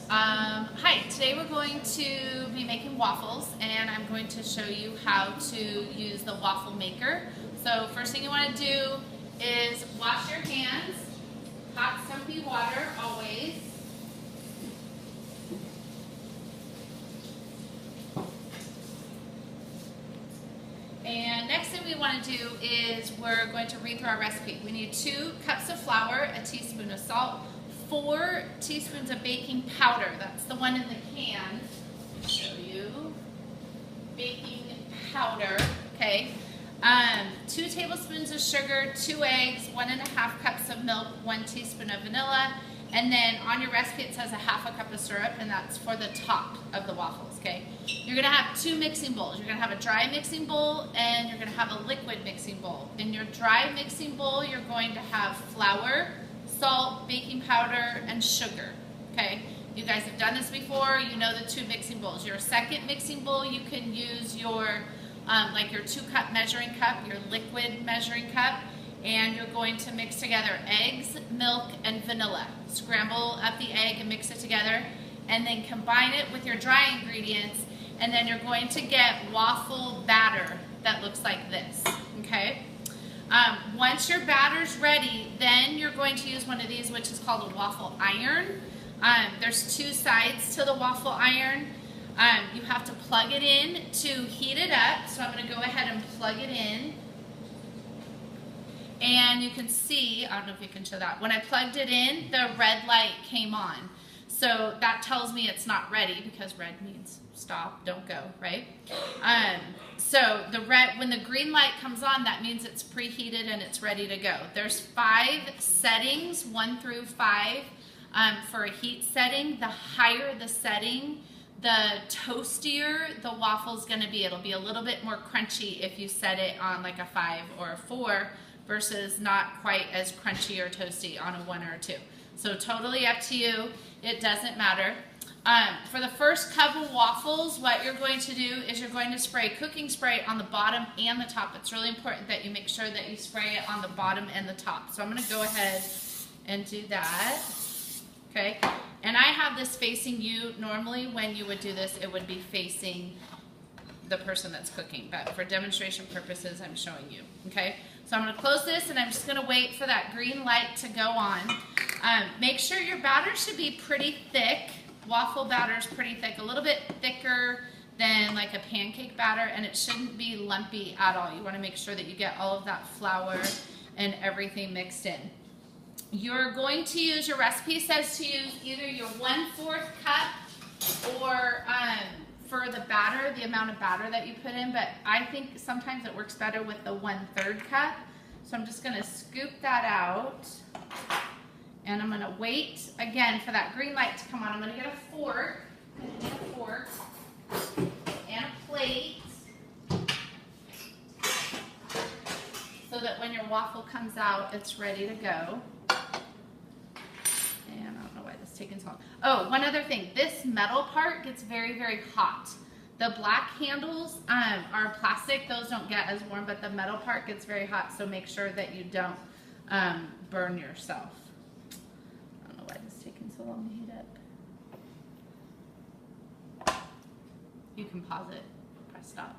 Hi, today we're going to be making waffles and I'm going to show you how to use the waffle maker. So first thing you want to do is wash your hands, hot soapy water always. And next thing we want to do is we're going to read through our recipe. We need 2 cups of flour, a teaspoon of salt, 4 teaspoons of baking powder. That's the one in the can. I'll show you. Baking powder, okay. 2 tablespoons of sugar, 2 eggs, 1½ cups of milk, 1 teaspoon of vanilla, and then on your recipe it says ½ cup of syrup, and that's for the top of the waffles, okay. You're gonna have 2 mixing bowls. You're gonna have a dry mixing bowl and you're gonna have a liquid mixing bowl. In your dry mixing bowl, you're going to have flour, salt, baking powder, and sugar, okay? You guys have done this before, you know the 2 mixing bowls. Your second mixing bowl, you can use your, like your 2-cup measuring cup, your liquid measuring cup, and you're going to mix together eggs, milk, and vanilla. Scramble up the egg and mix it together, and then combine it with your dry ingredients, and then you're going to get waffle batter that looks like this, okay? Once your batter's ready, then you're going to use one of these, which is called a waffle iron. There's 2 sides to the waffle iron. You have to plug it in to heat it up. So I'm going to go ahead and plug it in. And you can see, I don't know if you can show that, when I plugged it in, the red light came on. So that tells me it's not ready because red means stop, don't go, right? So when the green light comes on, that means it's preheated and it's ready to go. There's 5 settings, 1 through 5, for a heat setting. The higher the setting, the toastier the waffle's gonna be. It'll be a little bit more crunchy if you set it on like a 5 or a 4 versus not quite as crunchy or toasty on a 1 or a 2. So totally up to you, it doesn't matter. For the first couple waffles, what you're going to do is you're going to spray cooking spray on the bottom and the top. It's really important that you make sure that you spray it on the bottom and the top. So I'm going to go ahead and do that. Okay, and I have this facing you. Normally when you would do this, it would be facing the person that's cooking, but for demonstration purposes, I'm showing you, okay? So I'm gonna close this and I'm just gonna wait for that green light to go on. Make sure your batter should be pretty thick. Waffle batter is pretty thick, a little bit thicker than like a pancake batter, and it shouldn't be lumpy at all. You wanna make sure that you get all of that flour and everything mixed in. You're going to use, your recipe says to use either your 1/4 cup or for the batter, the amount of batter that you put in, but I think sometimes it works better with the 1/3 cup. So I'm just gonna scoop that out and I'm gonna wait again for that green light to come on. I'm gonna get a fork, and a plate so that when your waffle comes out, it's ready to go. Taking so long. Oh, one other thing. This metal part gets very, very hot. The black handles are plastic. Those don't get as warm, but the metal part gets very hot, so make sure that you don't burn yourself. I don't know why this is taking so long to heat up. You can pause it. Press stop.